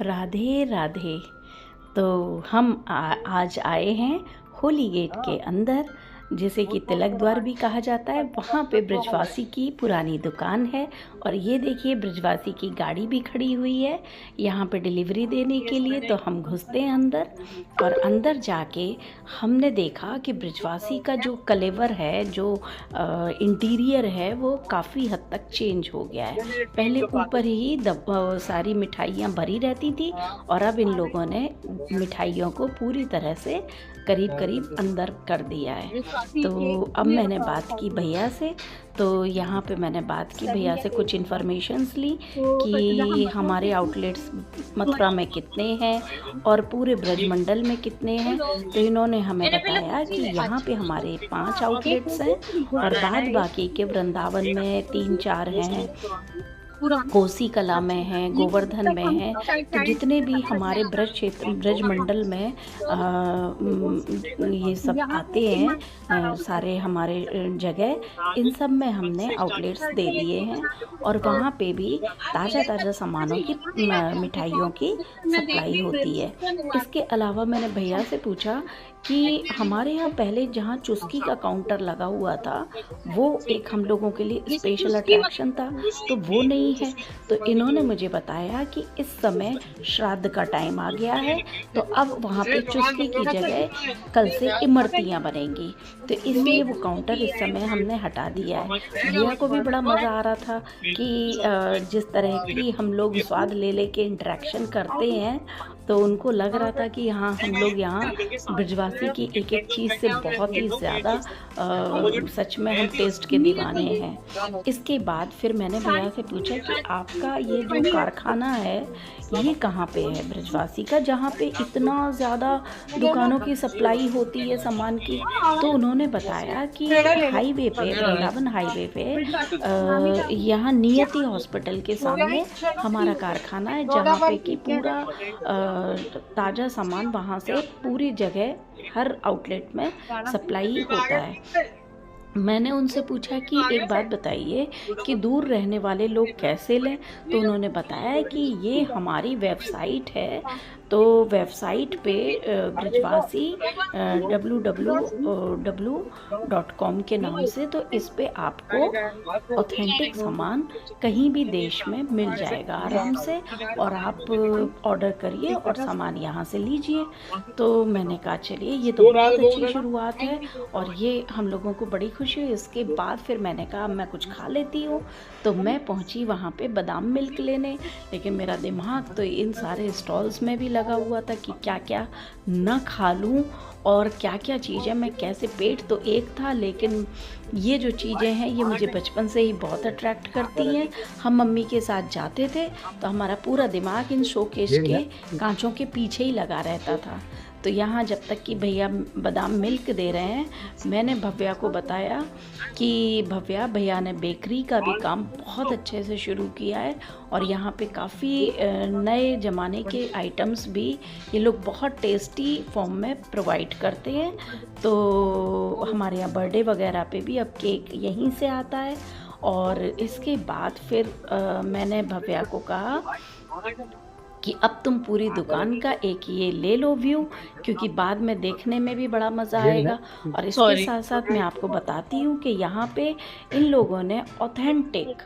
राधे राधे। तो हम आज आए हैं होली गेट के अंदर, जिसे कि तिलक द्वार भी कहा जाता है। वहाँ पे ब्रजवासी की पुरानी दुकान है और ये देखिए ब्रजवासी की गाड़ी भी खड़ी हुई है यहाँ पे डिलीवरी देने के लिए। तो हम घुसते हैं अंदर और अंदर जाके हमने देखा कि ब्रजवासी का जो कलेवर है, जो इंटीरियर है, वो काफ़ी हद तक चेंज हो गया है। पहले ऊपर ही सारी मिठाइयाँ भरी रहती थी और अब इन लोगों ने मिठाइयों को पूरी तरह से करीब करीब अंदर कर दिया है। तो अब मैंने बात की भैया से, तो यहाँ पे मैंने बात की भैया से, कुछ इन्फॉर्मेशंस ली कि हमारे आउटलेट्स मथुरा में कितने हैं और पूरे ब्रजमंडल में कितने हैं। तो इन्होंने हमें बताया कि यहाँ पे हमारे 5 आउटलेट्स हैं और बाद बाकी के वृंदावन में 3-4 हैं, कोसी कला में है, गोवर्धन में है। तो जितने भी हमारे ब्रज क्षेत्र ब्रजमंडल में ये सब आते हैं, सारे हमारे जगह, इन सब में हमने आउटलेट्स दे दिए हैं और वहाँ पे भी ताज़ा सामानों की, मिठाइयों की सप्लाई होती है। इसके अलावा मैंने भैया से पूछा कि हमारे यहाँ पहले जहाँ चुस्की का काउंटर लगा हुआ था, वो एक हम लोगों के लिए स्पेशल अट्रैक्शन था, तो वो नहीं है। तो इन्होंने मुझे बताया कि इस समय श्राद्ध का टाइम आ गया है, तो अब वहाँ पे चुस्की की जगह कल से इमरतियाँ बनेंगी, तो इसलिए वो काउंटर इस समय हमने हटा दिया है। भैया को भी बड़ा मज़ा आ रहा था कि जिस तरह की हम लोग स्वाद ले लेके इंटरेक्शन करते हैं, तो उनको लग रहा था कि हाँ, हम लोग यहाँ ब्रजवासी की एक एक चीज़ से बहुत ही ज़्यादा सच में हम टेस्ट के दीवाने हैं। इसके बाद फिर मैंने भैया से पूछा कि आपका ये जो कारखाना है ये कहाँ पे है ब्रजवासी का, जहाँ पे इतना ज़्यादा दुकानों की सप्लाई होती है सामान की। तो उन्होंने बताया कि हाईवे पे, वृंदावन हाईवे पे, यहाँ नियति हॉस्पिटल के सामने हमारा कारखाना है, जहाँ पे कि पूरा ताज़ा सामान वहाँ से पूरी जगह हर आउटलेट में सप्लाई होता है। मैंने उनसे पूछा कि एक बात बताइए कि दूर रहने वाले लोग कैसे लें, तो उन्होंने बताया कि ये हमारी वेबसाइट है, तो वेबसाइट पे ब्रजवासी www.com के नाम से, तो इस पे आपको ऑथेंटिक सामान कहीं भी देश में मिल जाएगा आराम से, और आप ऑर्डर करिए और सामान यहाँ से लीजिए। तो मैंने कहा चलिए ये तो बहुत अच्छी शुरुआत है और ये हम लोगों को बड़ी खुशी हुई। इसके बाद फिर मैंने कहा मैं कुछ खा लेती हूँ, तो मैं पहुँची वहाँ पे बादाम मिल्क लेने, लेकिन मेरा दिमाग तो इन सारे स्टॉल्स में भी लगा हुआ था कि क्या क्या न खा लूँ और क्या क्या चीज़ें मैं कैसे, पेट तो एक था लेकिन ये जो चीज़ें हैं ये मुझे बचपन से ही बहुत अट्रैक्ट करती हैं। हम मम्मी के साथ जाते थे तो हमारा पूरा दिमाग इन शोकेस के कांचों के पीछे ही लगा रहता था। तो यहाँ जब तक कि भैया बादाम मिल्क दे रहे हैं, मैंने भव्या को बताया कि भैया ने बेकरी का भी काम बहुत अच्छे से शुरू किया है और यहाँ पे काफ़ी नए ज़माने के आइटम्स भी ये लोग बहुत टेस्टी फॉर्म में प्रोवाइड करते हैं। तो हमारे यहाँ बर्थडे वगैरह पे भी अब केक यहीं से आता है। और इसके बाद फिर मैंने भव्या को कहा कि अब तुम पूरी दुकान का एक ये ले लो व्यू, क्योंकि बाद में देखने में भी बड़ा मज़ा आएगा। और इसके साथ साथ मैं आपको बताती हूँ कि यहाँ पे इन लोगों ने ऑथेंटिक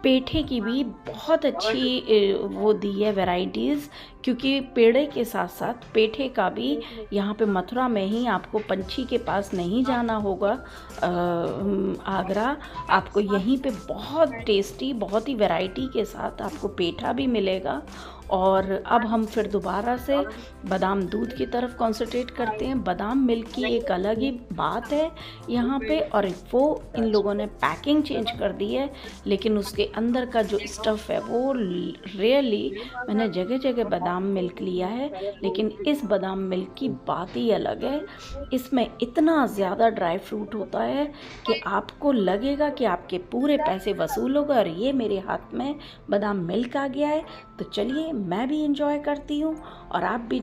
पेठे की भी बहुत अच्छी वो दी है वैरायटीज़, क्योंकि पेड़े के साथ साथ पेठे का भी यहाँ पे मथुरा में ही, आपको पंछी के पास नहीं जाना होगा आगरा, आपको यहीं पे बहुत टेस्टी, बहुत ही वैरायटी के साथ आपको पेठा भी मिलेगा। और अब हम फिर दोबारा से बादाम दूध की तरफ कंसंट्रेट करते हैं। बादाम मिल्क की एक अलग ही बात है यहाँ पे, और वो इन लोगों ने पैकिंग चेंज कर दी है, लेकिन उसके अंदर का जो स्टफ़ है वो रियली, मैंने जगह जगह बादाम मिल्क लिया है लेकिन इस बादाम मिल्क की बात ही अलग है। इसमें इतना ज़्यादा ड्राई फ्रूट होता है कि आपको लगेगा कि आपके पूरे पैसे वसूल होगा। और ये मेरे हाथ में बादाम मिल्क आ गया है, तो चलिए मैं भी इंजॉय करती हूँ और आप भी